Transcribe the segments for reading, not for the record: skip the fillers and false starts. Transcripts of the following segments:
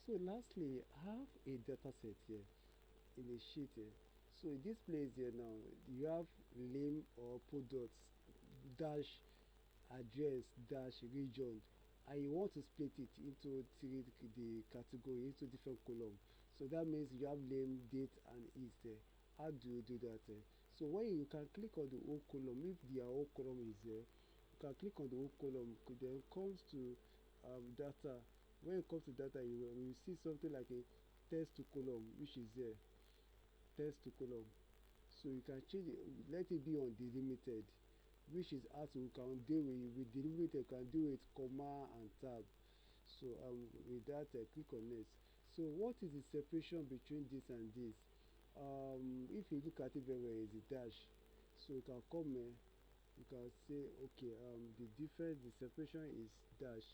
So lastly, I have a data set here in a sheet here. So in this place here now, you have name or products dash address dash region, and you want to split it into three the category into different column. So that means you have name, date, and age there. How do you do that? So when you can click on the whole column, if the whole column is there, you can click on the whole column. Then comes to data. When it comes to data, you see something like a text to column, which is there, text to column. So you can change it, let it be on delimited, which is how to can do with delimited, can do with comma and tab. So with that, click on next. So what is the separation between this and this? If you look at it very well, it's a dash. So you can come here, you can say okay, the difference, the separation is dash.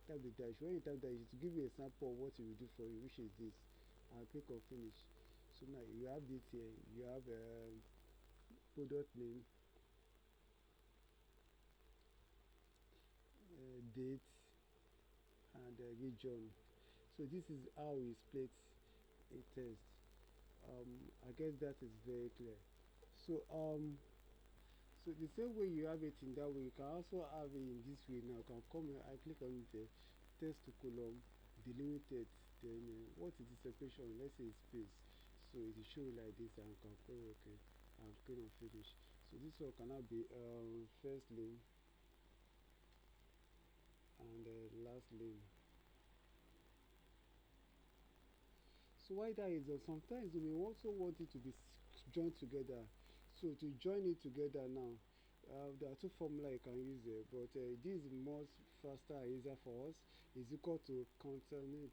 Type the dash. When you type dash, it will give you a sample of what it will do for you, which is this, and click on finish. So now you have this here, you have product name, date, and region. So this is how we split a test. I guess that is very clear. So so the same way you have it in that way, you can also have it in this way. Now you can come here, I click on the text to column, delimited, then what is the separation? Let's say space. So it will show you like this, and you can call okay and click on finish. So this one cannot be first name and last name. So why that is sometimes we also want it to be joined together. So to join it together now, there are two formula you can use there, but this is much faster and easier for us. Is equal to concatenate,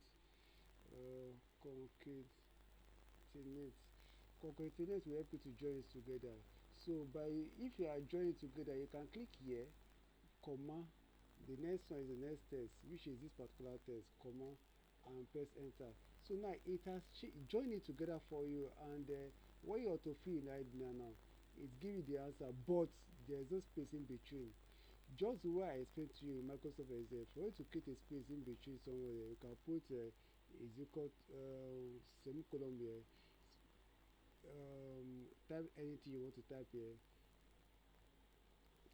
concatenate. Concatenate will help you to join it together. So by if you are joining together, you can click here, comma. The next one is the next text, which is this particular text, comma, and press enter. So now it has joined it together for you, and what you have to fill right now, it gives you the answer, but there's no space in between. Just the way I explained to you in Microsoft Excel, for you to create a space in between somewhere, you can put is equal semicolon here, type anything you want to type here,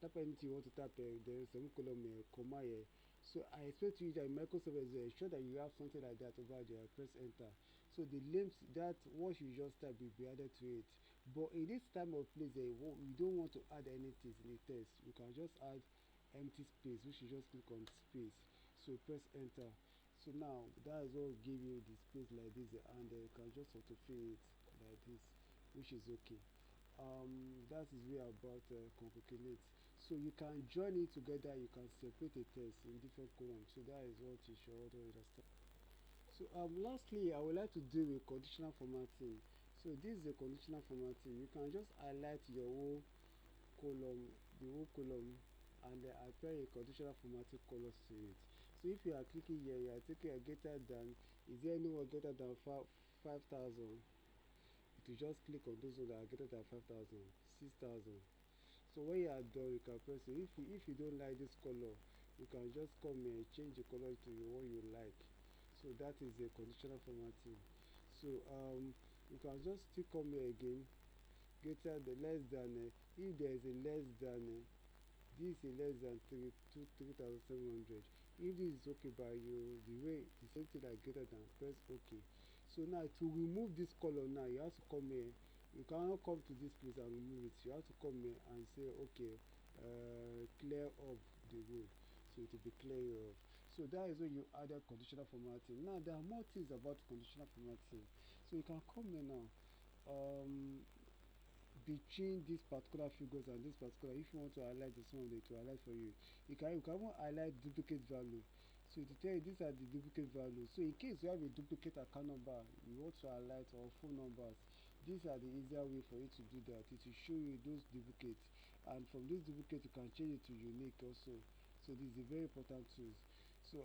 type anything you want to type here, then semicolon here, comma here. So I expect you that Microsoft is ensure that you have something like that over there. Press enter. So the links that what you just type will be added to it. But in this time of place, we don't want to add anything in the text. You can just add empty space, which you just click on space. So press enter. So now that is what will give you the space like this, and you can just autofill it like this, which is okay. That is way about concatenate. So you can join it together, you can separate a text in different columns. So that is what you should already understand. So lastly, I would like to do with conditional formatting. So this is a conditional formatting. You can just highlight your whole column, the whole column, and apply a conditional formatting colors to it. So if you are clicking here, you are taking a greater than, is there anyone greater than 5,000? You just click on those ones that are greater than 5,000, 6,000. So when you are done, you can press it. If you don't like this color, you can just come here and change the color to the one you like. So that is a conditional formatting. So you can just still come here again, greater the less than, if there is a less than, this is less than 3,700. If this is okay by you, the way the same thing like greater than, press OK. So now to remove this color now, you have to come here. You cannot come to this place and remove it. You have to come here and say okay, clear up the road. So it will be clear up. So that is when you add a conditional formatting. Now there are more things about conditional formatting. So you can come here now. Between these particular figures and this particular, if you want to highlight this one, it will highlight for you. You can even highlight duplicate value. So to tell you these are the duplicate values. So in case you have a duplicate account number you want to highlight, or phone numbers, these are the easier way for you to do that. It will show you those duplicates, and from this duplicate you can change it to unique also. So this is a very important tool. So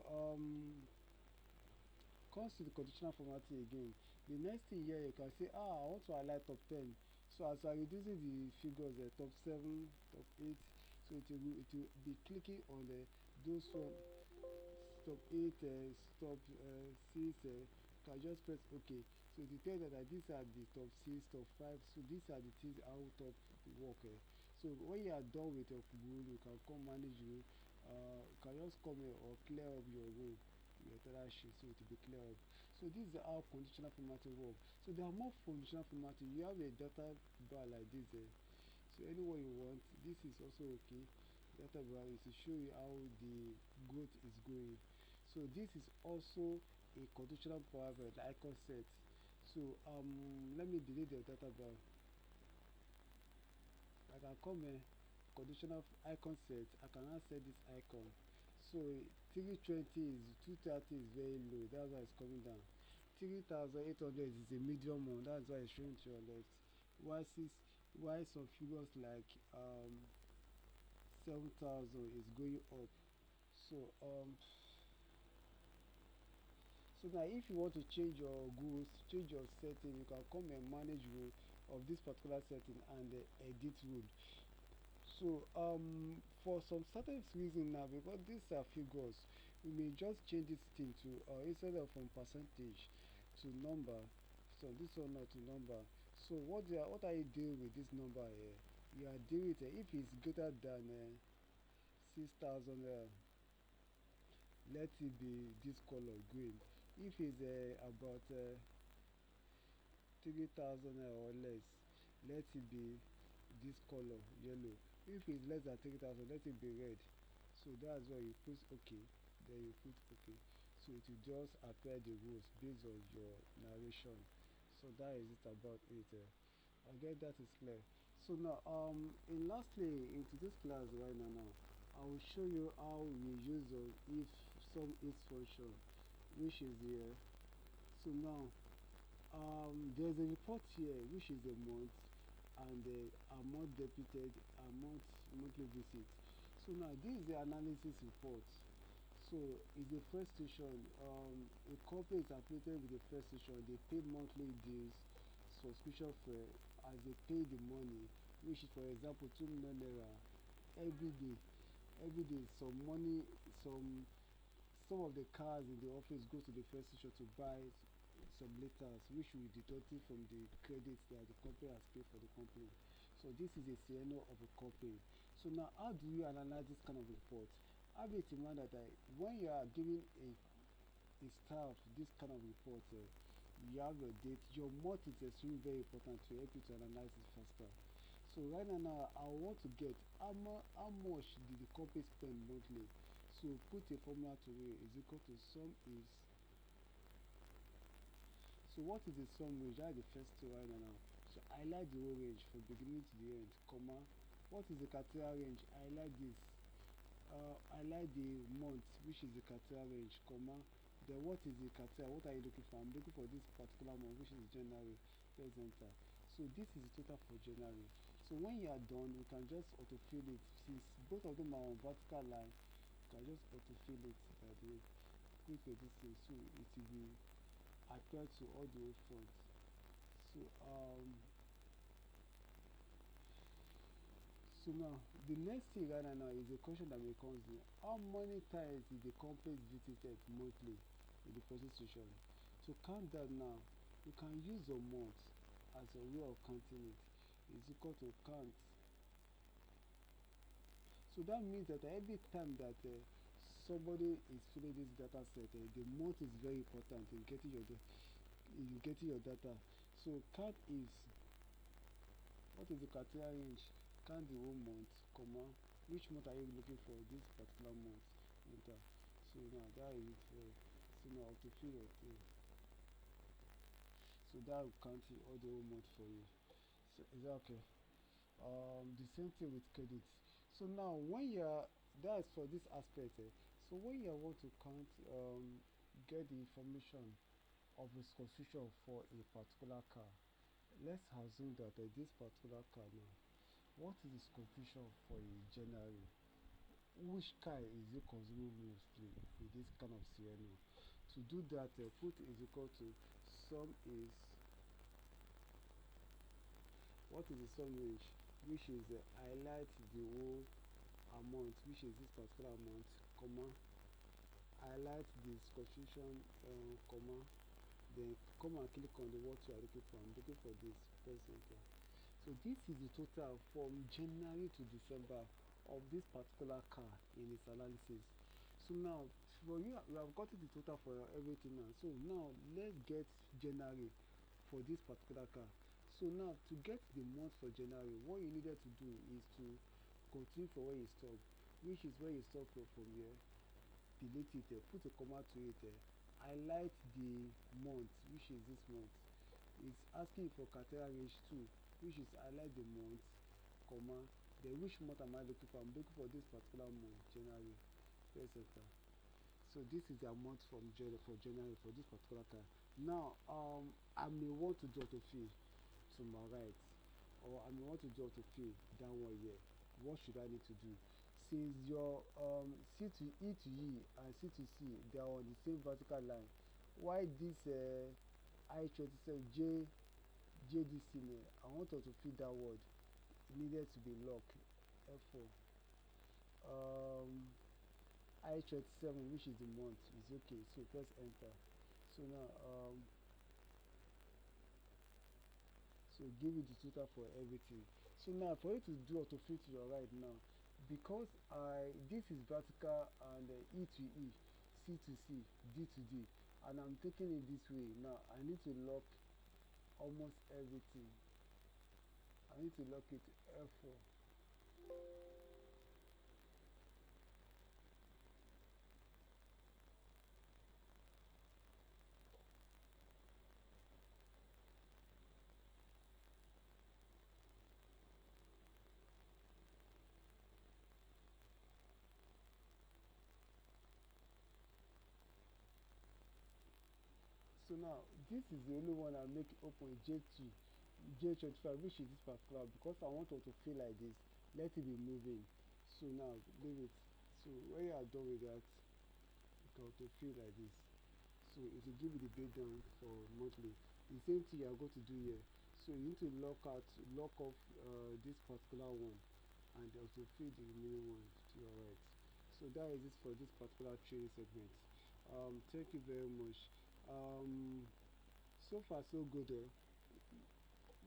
comes to the conditional formatting again. The next thing here, you can say I want to highlight top 10. So as I reducing the figures, top 7, top 8, so it will be clicking on those one, top 8, top 6, can just press OK. So it will tell you that these are the top 6, top 5. So these are the things how top work. So when you are done with your rule, you can come manage rule. You can just come here or clear up your rule, your entire sheet, so it will be clear up. So this is how conditional formatting work. So there are more conditional formatting. You have a data bar like this. So anyone you want, this is also okay. Data bar is to show you how the growth is going. So this is also a conditional parameter, the icon set. So let me delete the data bar. I can come here, conditional icon set. I can now set this icon. So 320 is 230 is very low. That's why it's coming down. 3,800 is a medium one. That's why it's showing to your left. Why some figures like 7,000 is going up. So so now if you want to change your rules, change your setting, you can come and manage rule of this particular setting and edit rule. So for some certain reason now, because these are figures, we may just change this thing to instead of from percentage to number. So this one not to number. So what are you doing with this number here? You are doing it if it's greater than 6,000, let it be this color green. If it's about 3,000 or less, let it be this color yellow. If it's less than 3,000, let it be red. So that's why you put OK, then you put OK. So it will just apply the rules based on your narration. So that is it about it. I get that is clear. So now in lastly in today's class right now, I will show you how we use the if some if function, which is here. So now there's a report here which is a month and amount debited, amount monthly visit. So now this is the analysis report. So it's the first station. A company is affiliated with the first station. They pay monthly dues, subscription fee as they pay the money, which is for example 2 million naira every day. Every day some money, some of the cars in the office go to the first station to buy some letters which will be deducted from the credits that the company has paid for the company. So this is a CNO of a company. So now how do you analyze this kind of report? Have it in mind that when you are giving a staff this kind of report, you have your date, your month is extremely very important to help you to analyze it faster. So right now I want to get how much did the company spend monthly. So put a formula to it is equal to sum is. So what is the sum range? That is the first two right now. So I like the whole range from beginning to the end, comma. What is the criteria range? I like this. I like the month, which is the criteria range, comma. Then what is the criteria? What are you looking for? I'm looking for this particular month, which is January. Press enter. So this is the total for January. So when you are done, you can just autofill it. Since both of them are on vertical line, you can just autofill it by the way. Click on this thing, so it will be applied to all the whole front. So so now the next thing right now is a question that becomes in how many times did the company visited monthly in the present situation. To count that now, you can use a month as a way of counting it. Is equal to count. So that means that every time that somebody is filling this data set, the month is very important in getting your data. So count is, what is the criteria range? Count the whole month, comma. Which month are you looking for? This particular month. Enter. So now that is it. So now to fill your thing. So that will count it all the whole month for you. So is that okay? The same thing with credit. So now when you're, that's for this aspect. So when you want to count, get the information of its constitution for a particular car. Let's assume that this particular car now, what is its confusion for a January? Which car is it consuming mostly with this kind of CNO? To do that, put is equal to sum is, what is the sum range? Which is highlight the whole amount, which is this particular amount, comma, highlight this confusion, comma, then come and click on the what you are looking for. I'm looking for this, press enter. So this is the total from January to December of this particular car in its analysis. So now for you, we have gotten the total for everything now. So now let's get January for this particular car. So now to get the month for January, what you needed to do is to continue for where you stop, which is where you stop from here, delete it, put a comma to it, highlight the month, which is this month. It's asking for criteria range 2, which is highlight the month, comma, then which month am I looking for? I'm looking for this particular month, January, press enter. So this is the amount from January for this particular car. Now I may want to do autofill to my right, or I may want to do autofill downward here. What should I need to do? Since your C to E to E and C to C, they are on the same vertical line, why this I27 JDC, I want autofill downward, it needed to be locked, F4. I27, which is the month, is okay, so press enter. So now so give you the total for everything. So now for you to do autofill to your right now, because this is vertical and E to E, C to C, D to D, and I'm taking it this way. Now I need to lock almost everything. I need to lock it F4. So now this is the only one I make open J2, J25, which is this particular, because I want it to feel like this. Let it be moving. So now leave it. So when you are done with that, it can to feel like this. So it will give you the breakdown for monthly. The same thing you are going to do here. So you need to lock off this particular one, and also fill the remaining one to your right. So that is it for this particular training segment. Thank you very much. So far so good.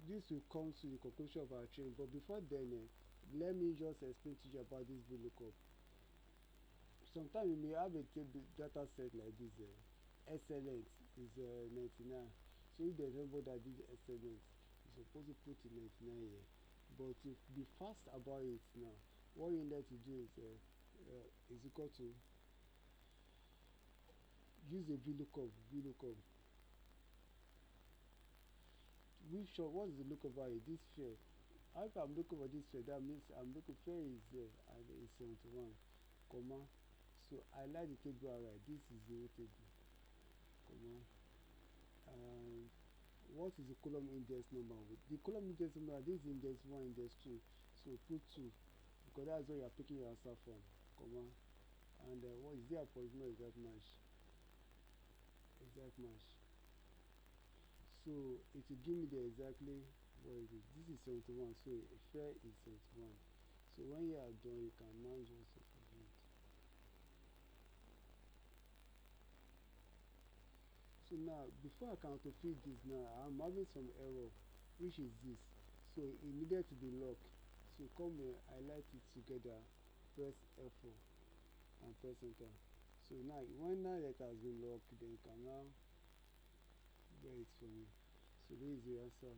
This will come to the conclusion of our training, but before then, let me just explain to you about this VLOOKUP. Sometimes you may have a data set like this. Excellent is 99. So if there's anybody that did excellent, you're supposed to put in 99 here. But to be fast about it now, what you need to do is equal to use a VLOOKUP. What is the lookup value? This fair. If I'm looking for this fair, that means I'm looking fair is there and it's 71, comma. So I like the table right. This is the table, comma. And what is the column index number? The column index number, this is index 1, index 2. So put 2 because that's where you are picking your answer from, comma. And what is the approximate exact match? Exact match. So it will give me the exactly what it is. This is 71, so fair is 71. So when you are done, you can now just submit. So now before I can autofill this, now I'm having some error, which is this. So it needed to be locked. So come here, highlight it together, press F4 and press enter. So now when now that has been locked, then you can now get it for me. So this is the answer.